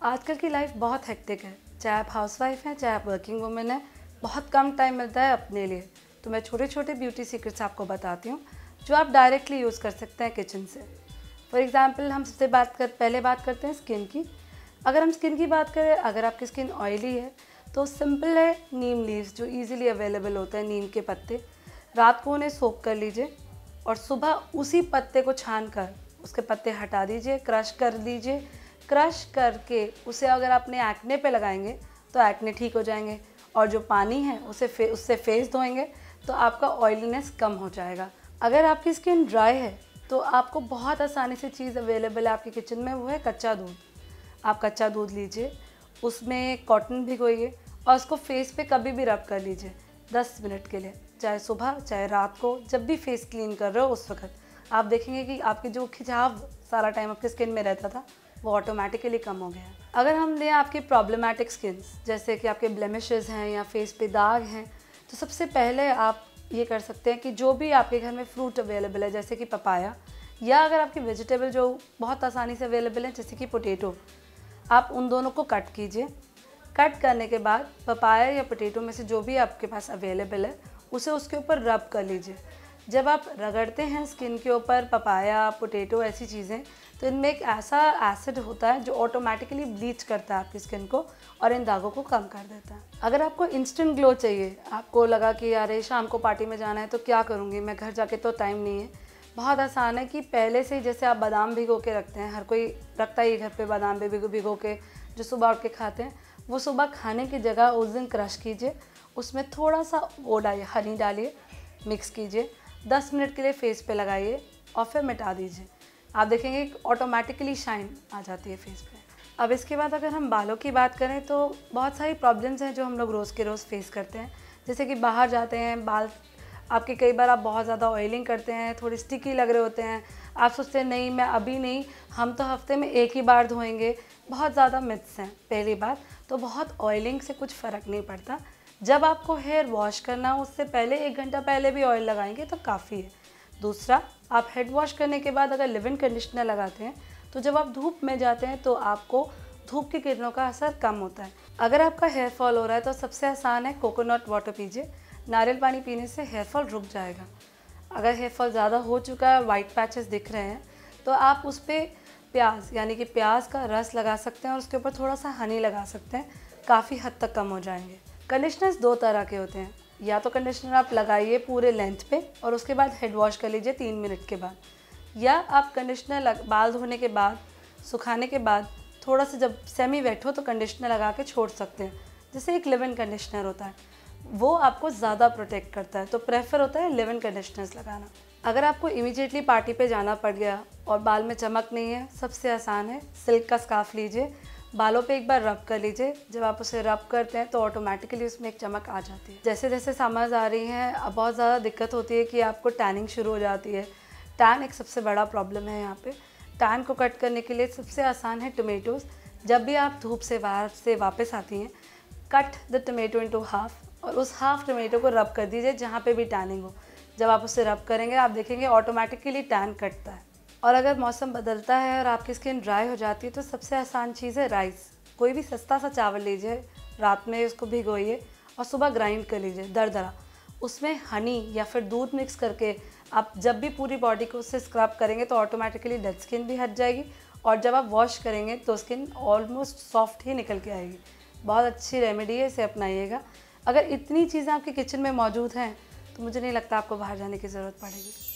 आजकल की लाइफ बहुत हेक्टिक है, चाहे आप हाउसवाइफ हैं चाहे आप वर्किंग वुमेन हैं। बहुत कम टाइम मिलता है अपने लिए, तो मैं छोटे छोटे ब्यूटी सीक्रेट्स आपको बताती हूँ जो आप डायरेक्टली यूज़ कर सकते हैं किचन से। फॉर एग्जांपल हम सबसे पहले बात करते हैं स्किन की। अगर हम स्किन की बात करें, अगर आपकी स्किन ऑयली है तो सिंपल है, नीम लीव्स जो इजीली अवेलेबल होते हैं, नीम के पत्ते, रात को उन्हें सोक कर लीजिए और सुबह उसी पत्ते को छान कर उसके पत्ते हटा दीजिए, क्रश कर दीजिए। क्रश करके उसे अगर अपने एक्ने पे लगाएंगे तो एक्ने ठीक हो जाएंगे, और जो पानी है उससे फेस धोएंगे तो आपका ऑयलीनेस कम हो जाएगा। अगर आपकी स्किन ड्राई है तो आपको बहुत आसानी से चीज़ अवेलेबल है आपके किचन में, वो है कच्चा दूध। आप कच्चा दूध लीजिए, उसमें कॉटन भिगोइए और उसको फेस पे कभी भी रब कर लीजिए 10 मिनट के लिए, चाहे सुबह चाहे रात को, जब भी फेस क्लीन कर रहे हो उस वक्त। आप देखेंगे कि आपके जो खिंचाव सारा टाइम आपकी स्किन में रहता था वो ऑटोमेटिकली कम हो गया है। अगर हम लें आपकी प्रॉब्लमेटिक स्किन, जैसे कि आपके ब्लेमिशेस हैं या फेस पे दाग हैं, तो सबसे पहले आप ये कर सकते हैं कि जो भी आपके घर में फ्रूट अवेलेबल है, जैसे कि पपाया, या अगर आपकी वेजिटेबल जो बहुत आसानी से अवेलेबल है जैसे कि पोटैटो, आप उन दोनों को कट कीजिए। कट करने के बाद पपाया या पोटैटो में से जो भी आपके पास अवेलेबल है उसे उसके ऊपर रब कर लीजिए। जब आप रगड़ते हैं स्किन के ऊपर पपाया, पोटैटो, ऐसी चीज़ें, तो इनमें एक ऐसा एसिड होता है जो ऑटोमेटिकली ब्लीच करता है आपकी स्किन को और इन दागों को कम कर देता है। अगर आपको इंस्टेंट ग्लो चाहिए, आपको लगा कि यार शाम को पार्टी में जाना है तो क्या करूँगी मैं, घर जाके तो टाइम नहीं है, बहुत आसान है कि पहले से ही जैसे आप बादाम भिगो के रखते हैं, हर कोई रखता ही घर पे बादाम भिगो के जो सुबह उठ के खाते हैं, वो सुबह खाने की जगह उस दिन क्रश कीजिए, उसमें थोड़ा सा वो डालिए, हनी डालिए, मिक्स कीजिए, 10 मिनट के लिए फेस पे लगाइए और फिर मिटा दीजिए। आप देखेंगे ऑटोमेटिकली शाइन आ जाती है फेस पे। अब इसके बाद अगर हम बालों की बात करें तो बहुत सारी प्रॉब्लम्स हैं जो हम लोग रोज़ के रोज़ फेस करते हैं। जैसे कि बाहर जाते हैं, बाल आपके कई बार आप बहुत ज़्यादा ऑयलिंग करते हैं, थोड़े स्टिकी लग रहे होते हैं, आप सोचते हैं नहीं मैं अभी नहीं, हम तो हफ्ते में एक ही बार धोएंगे। बहुत ज़्यादा मिथ्स हैं। पहली बात तो बहुत ऑयलिंग से कुछ फ़र्क नहीं पड़ता। जब आपको हेयर वॉश करना हो उससे पहले 1 घंटा पहले भी ऑयल लगाएंगे तो काफ़ी है। दूसरा, आप हेड वॉश करने के बाद अगर लिव इन कंडीशनर लगाते हैं तो जब आप धूप में जाते हैं तो आपको धूप की किरणों का असर कम होता है। अगर आपका हेयर फॉल हो रहा है तो सबसे आसान है कोकोनट वाटर पीजिए, नारियल पानी पीने से हेयर फॉल रुक जाएगा। अगर हेयर फॉल ज़्यादा हो चुका है, वाइट पैचेस दिख रहे हैं, तो आप उस पर प्याज यानी कि प्याज का रस लगा सकते हैं और उसके ऊपर थोड़ा सा हनी लगा सकते हैं, काफ़ी हद तक कम हो जाएंगे। कंडीशनर्स 2 तरह के होते हैं, या तो कंडीशनर आप लगाइए पूरे लेंथ पे और उसके बाद हेड वॉश कर लीजिए 3 मिनट के बाद, या आप कंडीशनर बाल धोने के बाद, सुखाने के बाद थोड़ा सा जब सेमी वेट हो तो कंडीशनर लगा के छोड़ सकते हैं। जैसे एक लिव इन कंडीशनर होता है, वो आपको ज़्यादा प्रोटेक्ट करता है, तो प्रेफर होता है लिव इन कंडीशनर्स लगाना। अगर आपको इमीडिएटली पार्टी पे जाना पड़ गया और बाल में चमक नहीं है, सबसे आसान है, सिल्क का स्कार्फ लीजिए, बालों पे एक बार रब कर लीजिए। जब आप उसे रब करते हैं तो ऑटोमेटिकली उसमें एक चमक आ जाती है। जैसे जैसे समर्स आ रही हैं, अब बहुत ज़्यादा दिक्कत होती है कि आपको टैनिंग शुरू हो जाती है। टैन एक सबसे बड़ा प्रॉब्लम है यहाँ पे। टैन को कट करने के लिए सबसे आसान है टोमेटोज़। जब भी आप धूप से बाहर से वापस आती हैं, cut the tomato into half और उस हाफ टोमेटो को रब कर दीजिए जहाँ पे भी टैनिंग हो। जब आप उसे रब करेंगे आप देखेंगे ऑटोमेटिकली टैन कटता है। और अगर मौसम बदलता है और आपकी स्किन ड्राई हो जाती है तो सबसे आसान चीज़ है राइस। कोई भी सस्ता सा चावल लीजिए, रात में उसको भिगोइए और सुबह ग्राइंड कर लीजिए दरदरा। उसमें हनी या फिर दूध मिक्स करके आप जब भी पूरी बॉडी को उससे स्क्रब करेंगे तो ऑटोमेटिकली डेड स्किन भी हट जाएगी, और जब आप वॉश करेंगे तो स्किन ऑलमोस्ट सॉफ्ट ही निकल के आएगी। बहुत अच्छी रेमेडी है, इसे अपनाइएगा। अगर इतनी चीज़ें आपके किचन में मौजूद हैं तो मुझे नहीं लगता आपको बाहर जाने की ज़रूरत पड़ेगी।